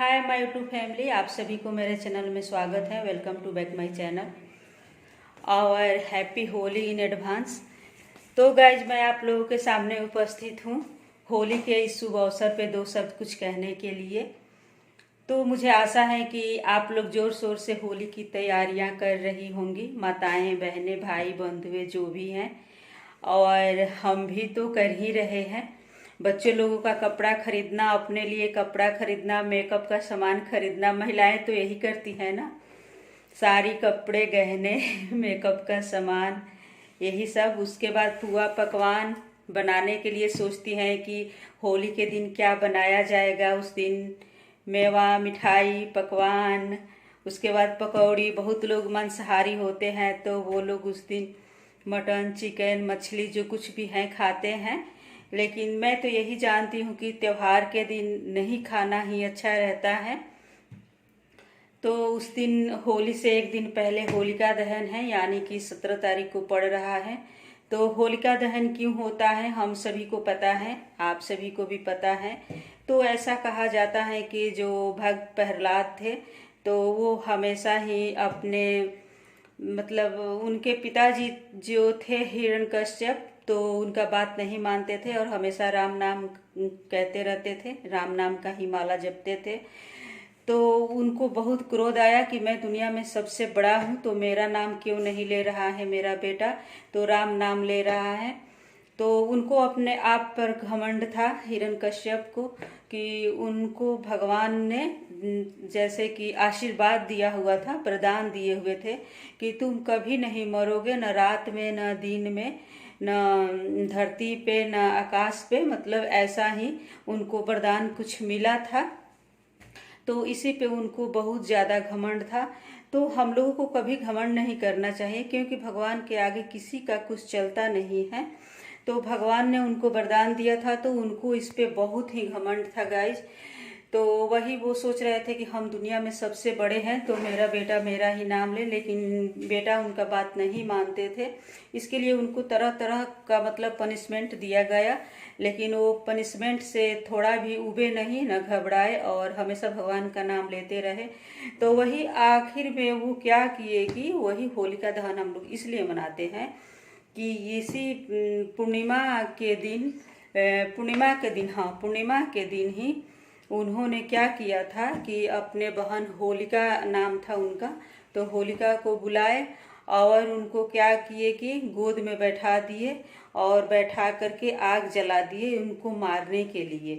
Hi my YouTube family, आप सभी को मेरे चैनल में स्वागत है। Welcome to back my channel और हैप्पी होली इन एडवांस। तो गाइज, मैं आप लोगों के सामने उपस्थित हूँ होली के इस शुभ अवसर पे दो शब्द कुछ कहने के लिए। तो मुझे आशा है कि आप लोग जोर शोर से होली की तैयारियां कर रही होंगी, माताएं, बहनें, भाई, बंधुएं जो भी हैं, और हम भी तो कर ही रहे हैं। बच्चे लोगों का कपड़ा खरीदना, अपने लिए कपड़ा खरीदना, मेकअप का सामान खरीदना, महिलाएं तो यही करती हैं ना। साड़ी, कपड़े, गहने, मेकअप का सामान, यही सब। उसके बाद पुआ पकवान बनाने के लिए सोचती हैं कि होली के दिन क्या बनाया जाएगा। उस दिन मेवा, मिठाई, पकवान, उसके बाद पकौड़ी। बहुत लोग मांसाहारी होते हैं तो वो लोग उस दिन मटन, चिकन, मछली जो कुछ भी हैं खाते हैं। लेकिन मैं तो यही जानती हूँ कि त्योहार के दिन नहीं खाना ही अच्छा रहता है। तो उस दिन होली से एक दिन पहले होलिका दहन है, यानी कि 17 तारीख को पड़ रहा है। तो होलिका दहन क्यों होता है हम सभी को पता है, आप सभी को भी पता है। तो ऐसा कहा जाता है कि जो भक्त प्रहलाद थे तो वो हमेशा ही अपने मतलब उनके पिताजी जो थे हिरण्यकश्यप, तो उनका बात नहीं मानते थे और हमेशा राम नाम कहते रहते थे, राम नाम का ही माला जपते थे। तो उनको बहुत क्रोध आया कि मैं दुनिया में सबसे बड़ा हूँ तो मेरा नाम क्यों नहीं ले रहा है मेरा बेटा, तो राम नाम ले रहा है। तो उनको अपने आप पर घमंड था हिरण्यकश्यप को कि उनको भगवान ने जैसे कि आशीर्वाद दिया हुआ था, प्रदान दिए हुए थे कि तुम कभी नहीं मरोगे, न रात में न दिन में, न धरती पे न आकाश पे। मतलब ऐसा ही उनको वरदान कुछ मिला था। तो इसी पे उनको बहुत ज़्यादा घमंड था। तो हम लोगों को कभी घमंड नहीं करना चाहिए, क्योंकि भगवान के आगे किसी का कुछ चलता नहीं है। तो भगवान ने उनको वरदान दिया था तो उनको इस पे बहुत ही घमंड था गाइज। तो वही वो सोच रहे थे कि हम दुनिया में सबसे बड़े हैं तो मेरा बेटा मेरा ही नाम ले, लेकिन बेटा उनका बात नहीं मानते थे। इसके लिए उनको तरह तरह का मतलब पनिशमेंट दिया गया, लेकिन वो पनिशमेंट से थोड़ा भी उबे नहीं, न घबराए और हमेशा भगवान का नाम लेते रहे। तो वही आखिर में वो क्या किए कि वही होलिका दहन हम लोग इसलिए मनाते हैं कि इसी पूर्णिमा के दिन ही उन्होंने क्या किया था कि अपने बहन होलिका नाम था उनका, तो होलिका को बुलाए और उनको क्या किए कि गोद में बैठा दिए और बैठा करके आग जला दिए उनको मारने के लिए।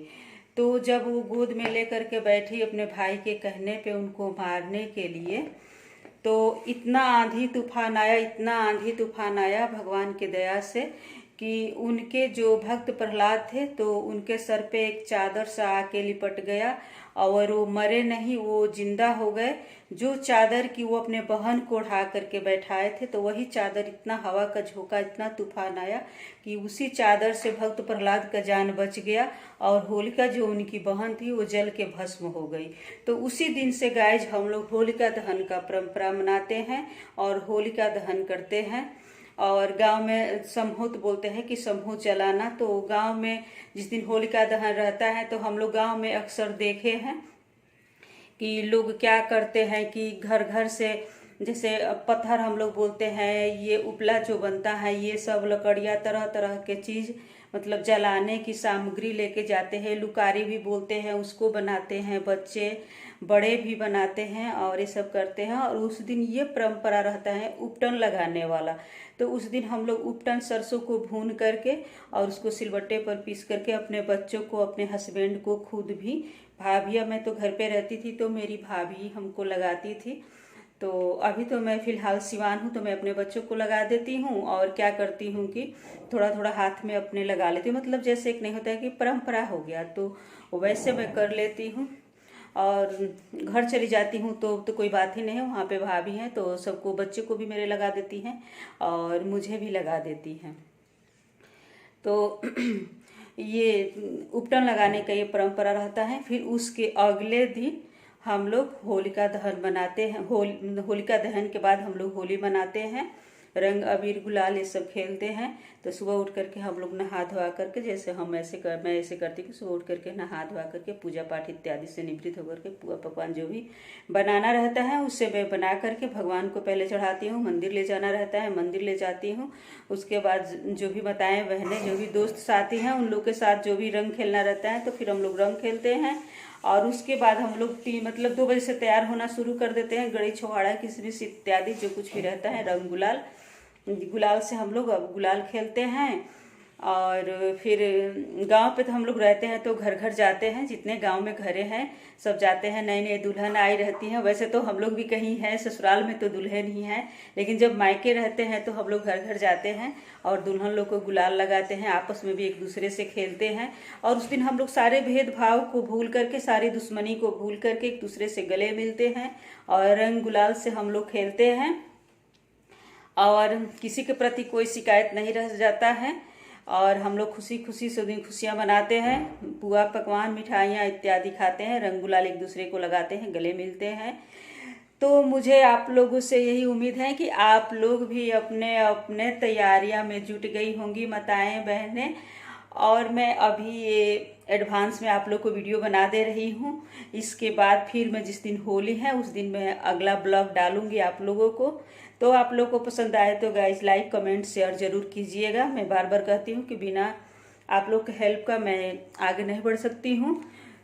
तो जब वो गोद में लेकर के बैठी अपने भाई के कहने पे उनको मारने के लिए, तो इतना आंधी तूफान आया, इतना आंधी तूफान आया भगवान की दया से कि उनके जो भक्त प्रहलाद थे तो उनके सर पे एक चादर सा आके लिपट गया और वो मरे नहीं, वो जिंदा हो गए। जो चादर की वो अपने बहन को उठा करके बैठाए थे, तो वही चादर, इतना हवा का झोंका, इतना तूफान आया कि उसी चादर से भक्त प्रहलाद का जान बच गया और होलिका जो उनकी बहन थी वो जल के भस्म हो गई। तो उसी दिन से गाइज हम लोग होलिका दहन का परंपरा मनाते हैं और होलिका दहन करते हैं। और गांव में समूत बोलते हैं कि समूह जलाना। तो गांव में जिस दिन होलिका दहन रहता है तो हम लोग गांव में अक्सर देखे हैं कि लोग क्या करते हैं कि घर घर से जैसे पत्थर हम लोग बोलते हैं, ये उपला जो बनता है, ये सब लकड़ियाँ, तरह तरह के चीज़ मतलब जलाने की सामग्री लेके जाते हैं। लुकारी भी बोलते हैं, उसको बनाते हैं, बच्चे बड़े भी बनाते हैं और ये सब करते हैं। और उस दिन ये परंपरा रहता है उपटन लगाने वाला। तो उस दिन हम लोग उपटन सरसों को भून करके और उसको सिलबट्टे पर पीस करके अपने बच्चों को, अपने हस्बैंड को, खुद भी, भाभिया, मैं तो घर पे रहती थी तो मेरी भाभी हमको लगाती थी। तो अभी तो मैं फ़िलहाल सिवान हूँ तो मैं अपने बच्चों को लगा देती हूँ और क्या करती हूँ कि थोड़ा थोड़ा हाथ में अपने लगा लेती हूँ। मतलब जैसे एक नहीं होता है कि परंपरा हो गया, तो वैसे मैं कर लेती हूँ। और घर चली जाती हूँ तो कोई बात ही नहीं है, वहाँ पे भाभी हैं तो सबको, बच्चे को भी मेरे लगा देती हैं और मुझे भी लगा देती हैं। तो ये उपटन लगाने का ये परंपरा रहता है। फिर उसके अगले दिन हम लोग होलिका दहन मनाते हैं। होलिका दहन के बाद हम लोग होली मनाते हैं। रंग अबीर गुलाल ये सब खेलते हैं। तो सुबह उठ करके हम लोग नहा धोवा करके, जैसे मैं ऐसे करती हूँ कि सुबह उठ करके नहा धोवा करके पूजा पाठ इत्यादि से निवृत्त होकर के पुआ पकवान जो भी बनाना रहता है उससे मैं बना करके भगवान को पहले चढ़ाती हूँ। मंदिर ले जाना रहता है, मंदिर ले जाती हूँ। उसके बाद जो भी माताएं बहनें जो भी दोस्त साथी हैं उन लोग के साथ जो भी रंग खेलना रहता है तो फिर हम लोग रंग खेलते हैं। और उसके बाद हम लोग 2 बजे से तैयार होना शुरू कर देते हैं। गड़ी छोहाड़ा किसमिस इत्यादि जो कुछ भी रहता है, रंग गुलाल से हम लोग अब गुलाल खेलते हैं। और फिर गांव पे तो हम लोग रहते हैं तो घर घर जाते हैं, जितने गांव में घरे हैं सब जाते हैं। नई नई दुल्हन आई रहती हैं। वैसे तो हम लोग भी कहीं हैं, ससुराल में तो दुल्हन ही हैं, लेकिन जब मायके रहते हैं तो हम लोग घर घर जाते हैं और दुल्हन लोग को गुलाल लगाते हैं, आपस में भी एक दूसरे से खेलते हैं। और उस दिन हम लोग सारे भेदभाव को भूल करके, सारी दुश्मनी को भूल करके एक दूसरे से गले मिलते हैं और रंग गुलाल से हम लोग खेलते हैं। और किसी के प्रति कोई शिकायत नहीं रह जाता है और हम लोग खुशी खुशी से दिन खुशियाँ मनाते हैं। पुआ पकवान मिठाइयाँ इत्यादि खाते हैं, रंग गुलाल एक दूसरे को लगाते हैं, गले मिलते हैं। तो मुझे आप लोगों से यही उम्मीद है कि आप लोग भी अपने अपने तैयारियां में जुट गई होंगी माताएं बहनें। और मैं अभी ये एडवांस में आप लोग को वीडियो बना दे रही हूँ। इसके बाद फिर मैं जिस दिन होली है उस दिन मैं अगला ब्लॉग डालूंगी आप लोगों को। तो आप लोग को पसंद आए तो गाइज लाइक कमेंट शेयर जरूर कीजिएगा। मैं बार बार कहती हूँ कि बिना आप लोग के हेल्प का मैं आगे नहीं बढ़ सकती हूँ,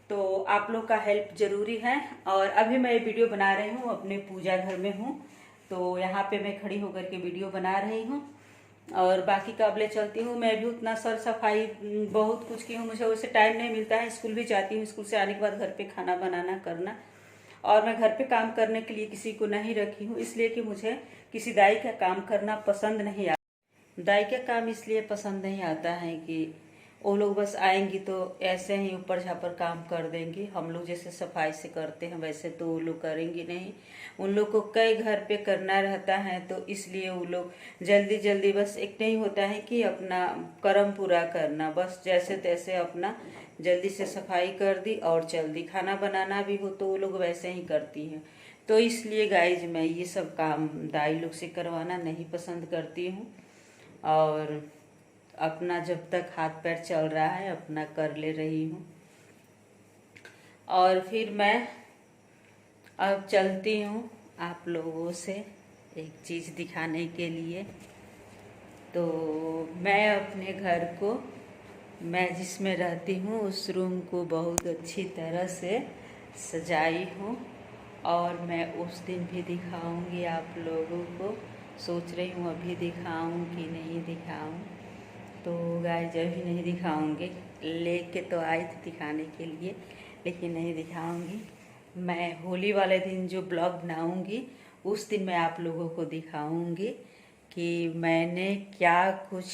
तो आप लोग का हेल्प जरूरी है। और अभी मैं ये वीडियो बना रही हूँ, अपने पूजा घर में हूँ, तो यहाँ पे मैं खड़ी होकर के वीडियो बना रही हूँ। और बाकी काबले चलती हूँ। मैं भी उतना सर सफाई बहुत कुछ की हूँ, मुझे वैसे टाइम नहीं मिलता है। स्कूल भी जाती हूँ, स्कूल से आने के बाद घर पे खाना बनाना करना, और मैं घर पे काम करने के लिए किसी को नहीं रखी हूँ, इसलिए कि मुझे किसी दाई का काम करना पसंद नहीं आता। दाई का काम इसलिए पसंद नहीं आता है कि वो लोग बस आएंगी तो ऐसे ही ऊपर झापर काम कर देंगी। हम लोग जैसे सफाई से करते हैं वैसे तो वो लोग करेंगी नहीं। उन लोग को कई घर पे करना रहता है, तो इसलिए वो लोग जल्दी जल्दी बस एक नहीं होता है कि अपना कर्म पूरा करना, बस जैसे तैसे अपना जल्दी से सफाई कर दी और चल दी। खाना बनाना भी हो तो वो लोग वैसे ही करती हैं। तो इसलिए गाइज मैं ये सब काम दाई लोग से करवाना नहीं पसंद करती हूँ। और अपना जब तक हाथ पैर चल रहा है अपना कर ले रही हूँ। और फिर मैं अब चलती हूँ आप लोगों से एक चीज़ दिखाने के लिए। तो मैं अपने घर को, मैं जिसमें रहती हूँ उस रूम को बहुत अच्छी तरह से सजाई हूँ और मैं उस दिन भी दिखाऊंगी आप लोगों को। सोच रही हूँ अभी दिखाऊं कि नहीं दिखाऊं। तो गाइस अभी नहीं दिखाऊंगी, लेके तो आई थी दिखाने के लिए, लेकिन नहीं दिखाऊंगी। मैं होली वाले दिन जो ब्लॉग बनाऊंगी उस दिन मैं आप लोगों को दिखाऊंगी कि मैंने क्या कुछ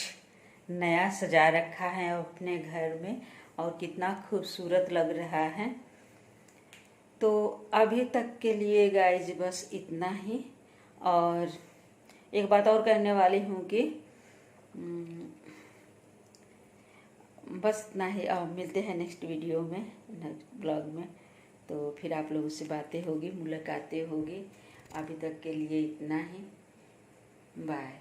नया सजा रखा है अपने घर में और कितना खूबसूरत लग रहा है। तो अभी तक के लिए गाइज बस इतना ही। और एक बात और कहने वाली हूँ कि बस इतना ही। अब मिलते हैं नेक्स्ट वीडियो में, नेक्स्ट ब्लॉग में, तो फिर आप लोगों से बातें होगी, मुलाकातें होगी। अभी तक के लिए इतना ही, बाय।